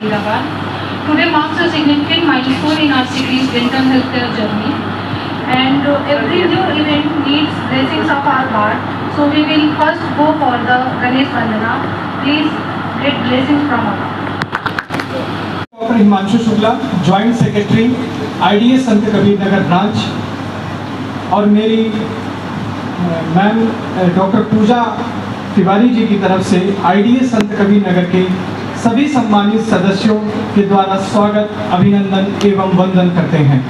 Today marks a significant milestone in our city's dental healthcare journey, and every new event needs blessings of our God. So we will first go for the Ganesh Vandana. Please get blessings from us. Doctor Himanshu Shukla, joint secretary IDA Sant Kabir Nagar branch, और मेरी ma'am doctor पूजा तिवारी जी की तरफ से IDA संत कबीर नगर के सभी सम्मानित सदस्यों के द्वारा स्वागत, अभिनंदन एवं वंदन करते हैं।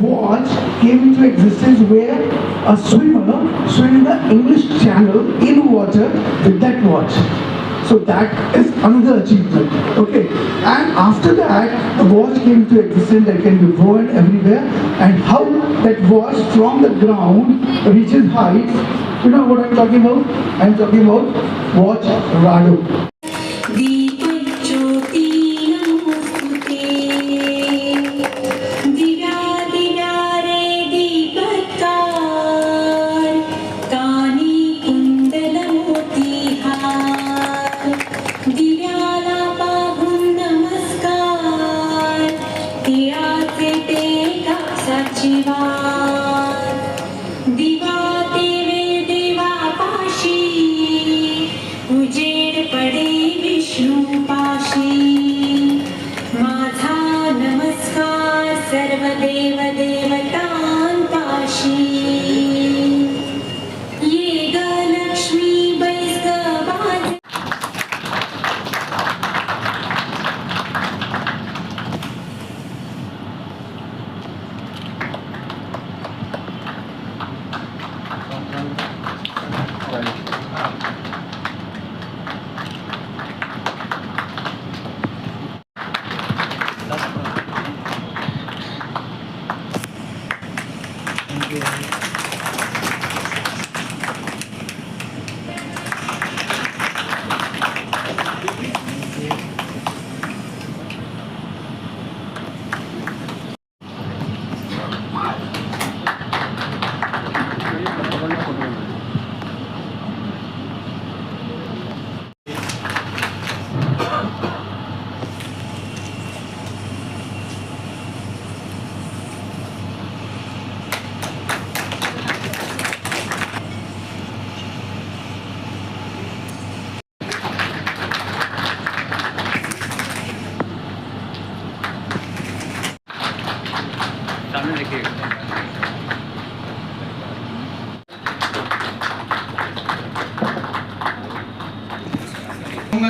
Watch came into existence where a swimmer swam the English Channel in water with that watch. So that is another achievement. Okay, and after that, the watch came to existence that can be worn everywhere. And how that watch from the ground reaches heights. You know what I'm talking about? I'm talking about watch Rado.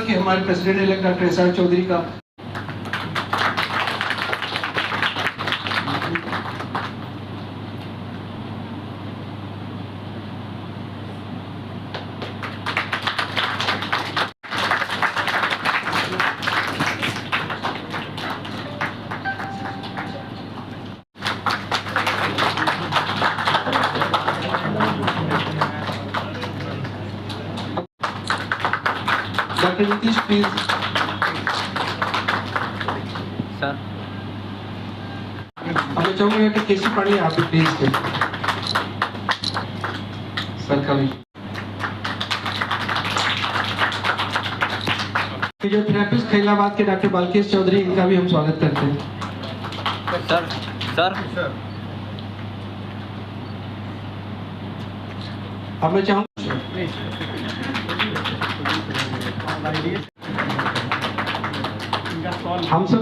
कि हमारे president elect doctor SR Chaudhary का doctor Nitish please sir. अब मैं चाहूंगा कि केसी पाड़ी आप भी प्लीज सर का भी फिजियोथेरेपिस्ट खैलाबाद के डॉक्टर बालकेश चौधरी, इनका भी हम स्वागत करते हैं। सर अब मैं चाहूंगा हम सब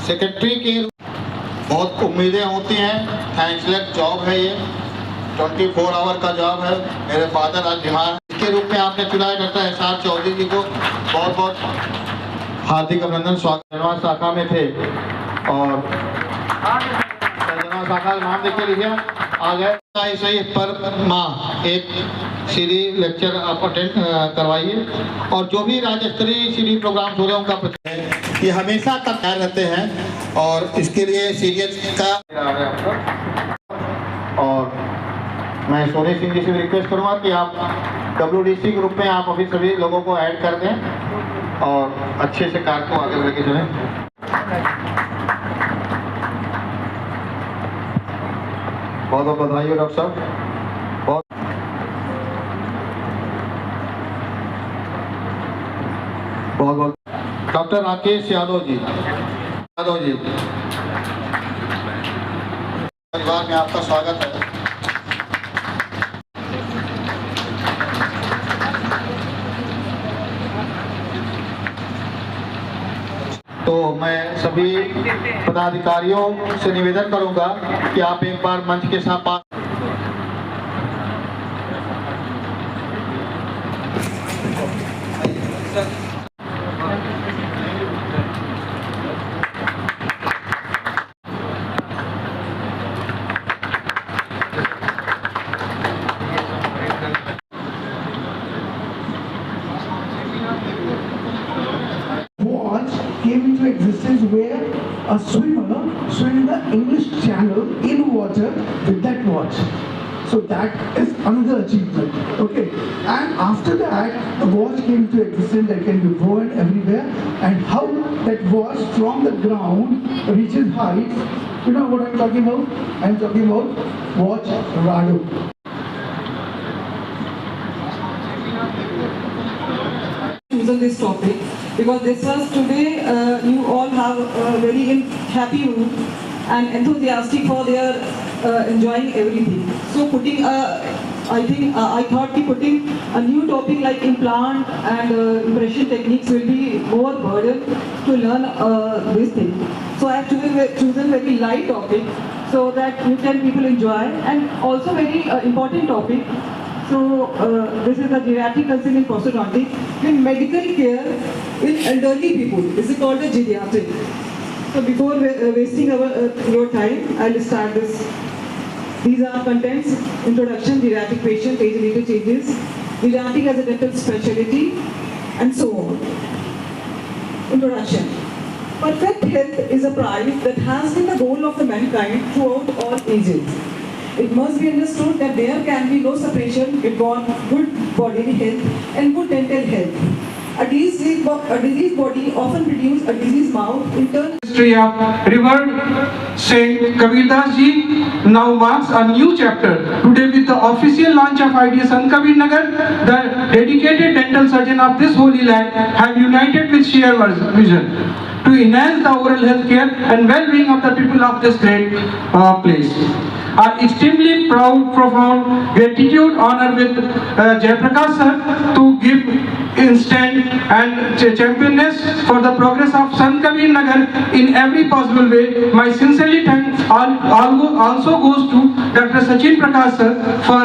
सेक्रेटरी की बहुत उम्मीदें होती हैं। थैंक्सलेस जॉब है ये, 24 आवर का जॉब है। मेरे फादर आज बीमार के रूप में आपने चुनाव करता है SR चौधरी जी को बहुत बहुत हार्दिक अभिनंदन। स्वागत शाखा में थे और शाखा का नाम देख के लिखिए आ गए। ऐसे ही पर माह एक सीडी लेक्चर आप अटेंड करवाइए और जो भी राज्य स्तरीय सीडी प्रोग्राम हो रहे हैं उनका ये हमेशा तैयार रहते हैं और इसके लिए सीरियस का और मैं सोनी सिंह जी से रिक्वेस्ट करूंगा कि आप WDC ग्रुप में आप अभी सभी लोगों को ऐड कर दें और अच्छे से कार्य को आगे लेके चलें। बहुत बहुत बधाई हो डॉक्टर साहब। बहुत बहुत डॉक्टर राकेश यादव जी परिवार में आपका स्वागत है। तो मैं सभी पदाधिकारियों से निवेदन करूंगा कि आप एक बार मंच के साथ came into existence where a swimmer swam in the English Channel in water with that watch. So that is another achievement. Okay. And after that, the watch came to existence that can be worn everywhere. And how that watch from the ground reaches heights. You know what I'm talking about? I'm talking about watch Rado. Chosen this topic because this was today you all have a very happy mood and enthusiastic for their enjoying everything. So putting I thought that putting a new topic like implant and impression techniques will be more burden to learn this thing. So I have chosen very light topic so that you can people enjoy and also very important topic. So this is the geriatric concern in prosthodontics in medical care in elderly people. This is called the geriatric. So before wasting your time, I'll start this. These are contents: introduction, geriatric patient, age-related changes, geriatric as a dental specialty, and so on. Introduction. Perfect health is a prize that has been the goal of the mankind throughout all ages. It must be understood that there can be no separation between good bodily health and good dental health. A diseased body often produces a diseased mouth. In turn, history of revered Saint Kabir Das Ji now marks a new chapter. Today, with the official launch of IDS Sant Kabir Nagar, the dedicated dental surgeon of this holy land have united with sheer vision to enhance the oral health care and well-being of the people of this great place. Our extremely proud, profound gratitude, honor with Jayaprakash sir to give instant and championess for the progress of Sant Kabir Nagar in every possible way. My sincerely thanks also goes to Dr. Sachin Prakash sir for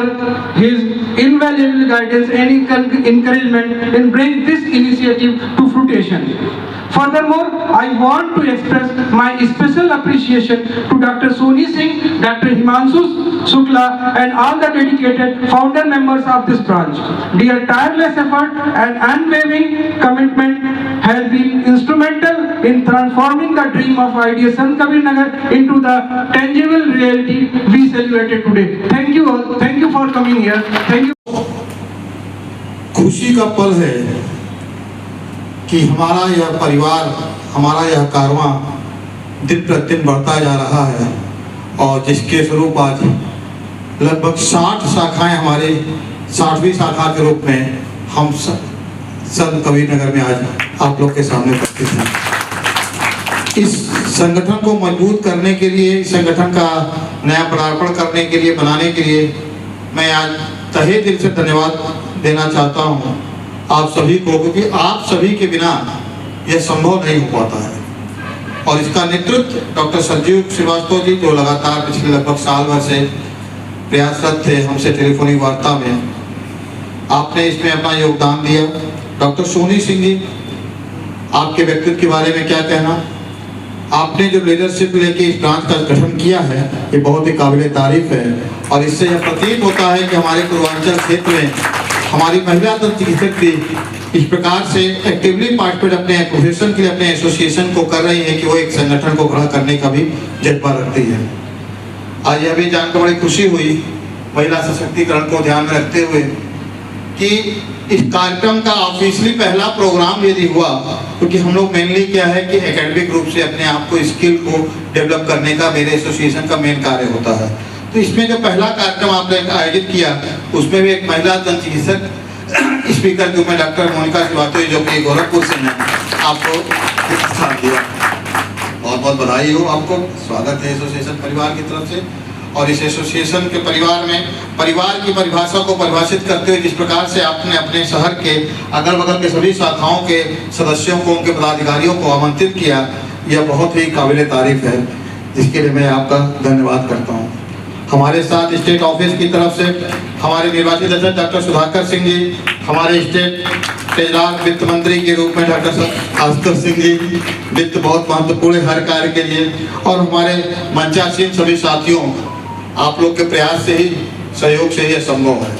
his invaluable guidance and encouragement in bringing this initiative to fruition. Furthermore, I want to express my special appreciation to Dr. Soni Singh, Dr. Himanshu Shukla and all the dedicated founder members of this branch. Their tireless effort and unwavering commitment has been instrumental in transforming the dream of IDS Sant Kabir Nagar into the tangible reality we celebrated today. Thank you all. Thank you for coming here. Thank you. खुशी का पल है कि हमारा यह परिवार, हमारा यह कारवां दिन प्रतिदिन बढ़ता जा रहा है और जिसके स्वरूप आज लगभग 60 शाखाएं हमारे 60वीं शाखा के रूप में हम संत कबीर नगर में आज आप लोग के सामने उपस्थित हैं। इस संगठन को मजबूत करने के लिए, इस संगठन का नया पदार्पण करने के लिए, बनाने के लिए मैं आज तहे दिल से धन्यवाद देना चाहता हूँ आप सभी को, क्योंकि आप सभी के बिना यह संभव नहीं हो पाता है। और इसका नेतृत्व डॉक्टर संजीव श्रीवास्तव जी, जो लगातार पिछले लगभग साल भर से प्रयासरत थे हमसे टेलीफोनिक वार्ता में, आपने इसमें अपना योगदान दिया। डॉक्टर सोनी सिंह जी, आपके व्यक्तित्व के बारे में क्या कहना, आपने जो लीडरशिप लेके इस ब्रांच का गठन किया है ये बहुत ही काबिल तारीफ है और इससे यह प्रतीत होता है कि हमारे पूर्वांचल क्षेत्र में हमारी महिला दंत चिकित्सक भी इस प्रकार से एक्टिवली पार्टिसिपेट अपने प्रोफेशन के लिए अपने एसोसिएशन को कर रही है कि वो एक संगठन को खड़ा करने का भी जज्बा रखती है। आज यह भी जानकर बड़ी खुशी हुई महिला सशक्तिकरण को ध्यान में रखते हुए कि इस कार्यक्रम का ऑफिशियली पहला प्रोग्राम यदि हुआ, क्योंकि हम लोग मेनली क्या है कि एकेडमिक रूप से अपने आप को स्किल को डेवलप करने का मेरे एसोसिएशन का मेन कार्य होता है। तो इसमें जो पहला कार्यक्रम आपने आयोजित किया उसमें भी एक महिला दंत चिकित्सक स्पीकर के रूप में डॉक्टर मोनिका श्रीवास्तव जो कि गोरखपुर से हैं, आपको स्थान दिया। बहुत बहुत बधाई हो आपको, स्वागत है एसोसिएशन परिवार की तरफ से। और इस एसोसिएशन के परिवार में परिवार की परिभाषा को परिभाषित करते हुए जिस प्रकार से आपने अपने शहर के अगल बगल के सभी शाखाओं के सदस्यों को, उनके पदाधिकारियों को आमंत्रित किया, यह बहुत ही काबिल तारीफ है, जिसके लिए मैं आपका धन्यवाद करता हूँ। हमारे साथ स्टेट ऑफिस की तरफ से हमारे निर्वाचित अध्यक्ष डॉक्टर सुधाकर सिंह जी, हमारे स्टेट ट्रेजरर वित्त मंत्री के रूप में डॉक्टर आशुतोष सिंह जी, वित्त बहुत महत्वपूर्ण हर कार्य के लिए, और हमारे मंचासीन सभी साथियों, आप लोग के प्रयास से ही, सहयोग से ही यह संभव है।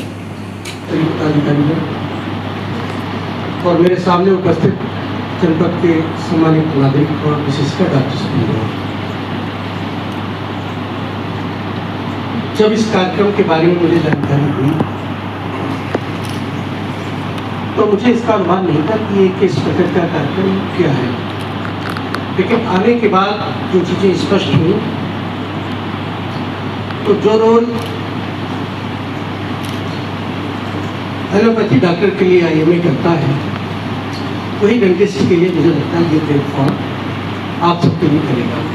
और मेरे सामने उपस्थित जनपद के सम्मानित नागरिक और विशेषकर डॉक्टर, जब इस कार्यक्रम के बारे में मुझे जानकारी हुई तो मुझे इसका अनुमान नहीं था कि ये किस प्रकार का कार्यक्रम क्या है, लेकिन आने के बाद जो चीज़ें स्पष्ट हुई तो जो रोल एलोपैथी डॉक्टर के लिए IMA करता है वही डेंटिस्ट के लिए मुझे लगता है ये प्लेटफॉर्म आप सबके लिए करेगा।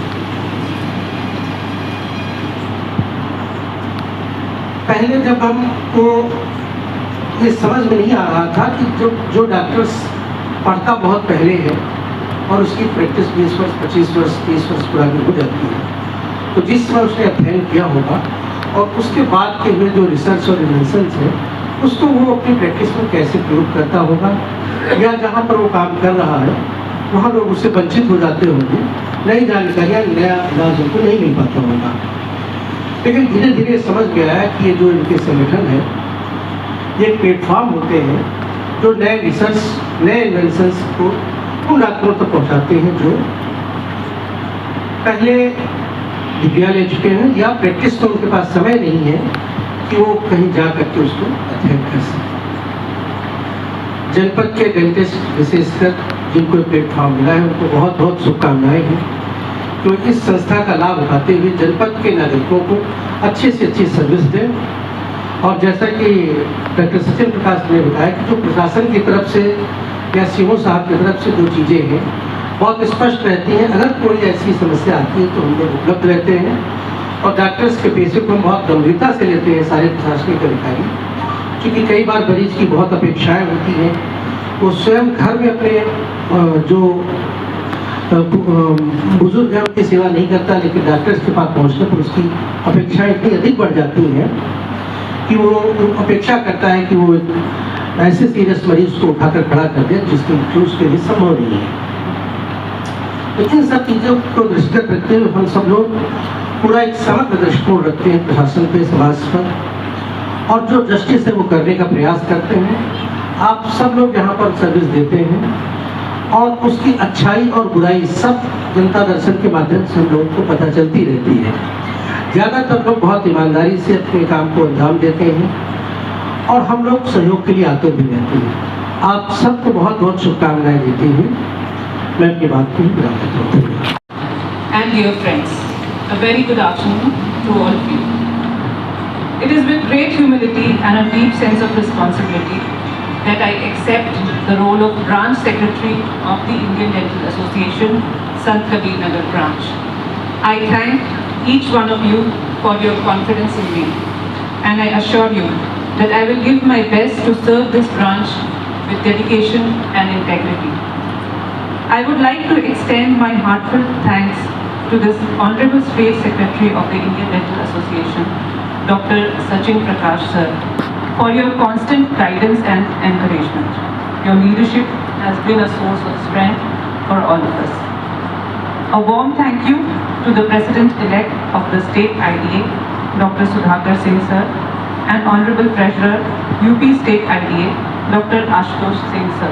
पहले जब हमको ये समझ में नहीं आ रहा था कि जो डॉक्टर्स पढ़ता बहुत पहले है और उसकी प्रैक्टिस 20 वर्ष 25 वर्ष 30 वर्ष पुरानी हो जाती है, तो जिस समय उसने अध्ययन किया होगा और उसके बाद के हुए जो रिसर्च और इन्वेंशंस है उसको वो अपनी प्रैक्टिस में कैसे प्रयोग करता होगा, या जहाँ पर वो काम कर रहा है वहाँ लोग उससे वंचित हो जाते होंगे, नई जानकारियाँ नया इलाज उनको नहीं मिल पाता होगा। लेकिन धीरे धीरे समझ गया है कि ये जो इनके संगठन है ये प्लेटफॉर्म होते हैं जो नए रिसर्च नए इन्वेंशंस को उन डॉक्टरों तक पहुँचाते हैं जो पहले डिग्रियाँ ले चुके हैं या प्रैक्टिस तो उनके पास समय नहीं है कि वो कहीं जा करके उसको अध्ययन कर सकें। जनपद के डेंटिस्ट विशेषकर जिनको प्लेटफॉर्म मिला है उनको बहुत बहुत शुभकामनाएं हैं, तो इस संस्था का लाभ उठाते हुए जनपद के नागरिकों को अच्छे से अच्छी सर्विस दें। और जैसा कि डॉक्टर सचिन प्रकाश ने बताया कि जो प्रशासन की तरफ से या सीओ साहब की तरफ से जो चीज़ें हैं बहुत स्पष्ट रहती हैं, अगर कोई ऐसी समस्या आती है तो हम लोग उपलब्ध रहते हैं और डॉक्टर्स के पेशे को हम बहुत गंभीरता से लेते हैं सारे प्रशासनिक अधिकारी, क्योंकि कई बार मरीज की बहुत अपेक्षाएँ होती हैं, वो स्वयं घर में अपने जो बुजुर्ग है उनकी सेवा नहीं करता, लेकिन डॉक्टर्स के पास पहुंचने पर उसकी अपेक्षाएं इतनी अधिक बढ़ जाती हैं कि वो अपेक्षा करता है कि वो ऐसे सीरियस मरीज को उठाकर खड़ा कर दे जिसके उसके लिए संभव नहीं है। लेकिन इन सब चीज़ों को दृष्टिगत रखते हुए हम सब लोग पूरा एक समग्र दृष्टिकोण रखते हैं प्रशासन पे, समाज पर, और जो जस्टिस है वो करने का प्रयास करते हैं। आप सब लोग यहाँ पर सर्विस देते हैं और उसकी अच्छाई और बुराई सब जनता दर्शन के माध्यम से हम लोगों को पता चलती रहती है। ज़्यादातर लोग बहुत ईमानदारी से अपने काम को अंजाम देते हैं और हम लोग सहयोग के लिए आते भी रहते हैं। आप सबको बहुत बहुत शुभकामनाएं देती हूँ। मैं अपनी बात को विराम देता हूँ। And dear friends, a very good afternoon to all of you. It is with great humility and a deep sense of responsibility that I accept the role of Branch Secretary of the Indian Dental Association, Sant Kabir Nagar Branch. I thank each one of you for your confidence in me, and I assure you that I will give my best to serve this branch with dedication and integrity. I would like to extend my heartfelt thanks to this Honorable State Secretary of the Indian Dental Association, Dr. Sachin Prakash Sir, for your constant guidance and encouragement. Your leadership has been a source of strength for all of us. A warm thank you to the President-elect of the State IDA, Dr. Sudhakar Singh Sir, and Honorable Treasurer, UP State IDA, Dr. Ashutosh Singh Sir,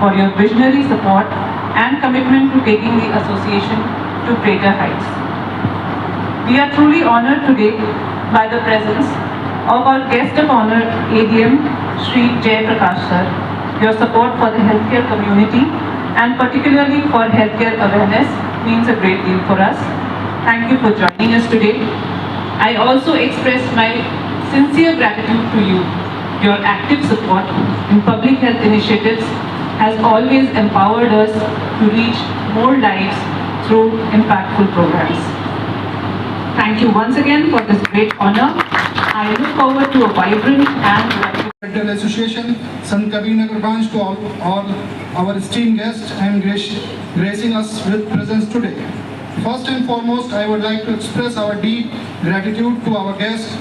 for your visionary support and commitment to taking the association to greater heights. We are truly honored today by the presence of our guest of honor, ADM Shri Jay Prakash Sir. Your support for the healthcare community and particularly for healthcare awareness means a great deal for us. Thank you for joining us today. I also express my sincere gratitude to you. Your active support in public health initiatives has always empowered us to reach more lives through impactful programs. Thank you once again for this great honor. I look forward to a vibrant and Dental Association, Sant Kabir Nagar branch, to all our esteemed guests and gracing us with presence today. First and foremost, I would like to express our deep gratitude to our guest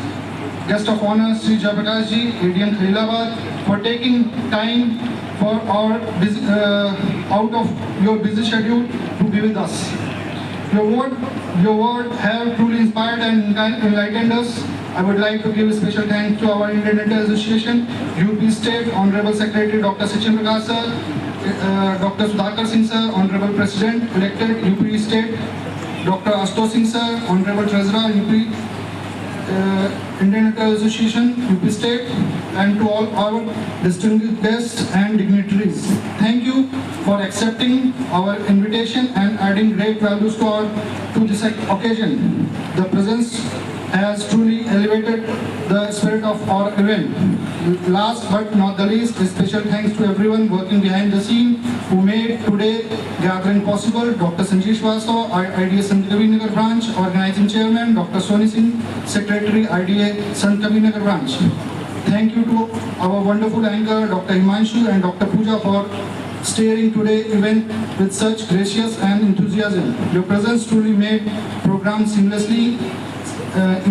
of honor, Sri Jayaprakash Ji, ADM Khalilabad, for taking time for our out of your busy schedule to be with us. Your word have truly inspired and enlightened us. I would like to give a special thanks to our Indian Dental Association, UP State, Honorable Secretary Dr. Sachin Prakash Sir, Dr. Sudhakar Singh Sir, Honorable President elected UP State, Dr. Ashutosh Singh Sir, Honorable Treasurer UP Indian Dental Association, UP State, and to all our distinguished guests and dignitaries. Thank you for accepting our invitation and adding great values to this occasion. The presence has truly elevated the spirit of our event. Last but not the least, a special thanks to everyone working behind the scene who made today gathering possible. Dr. Sanjeev Swaso, IDA Sant Kabir Nagar branch, organizing chairman, Dr. Soni Singh, secretary, IDA Sant Kabir Nagar branch. Thank you to our wonderful anchor, Dr. Himanshu and Dr. Pooja, for steering today's event with such gracious and enthusiasm. Your presence truly made program seamless and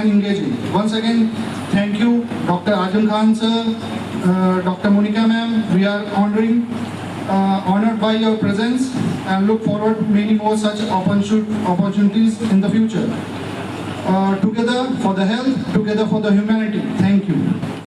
engaging. Once again, thank you, Dr. Ajam Khan sir, Dr. Monica ma'am. We are honored by your presence and look forward to many more such opportunities in the future. Together for the health, together for the humanity. Thank you.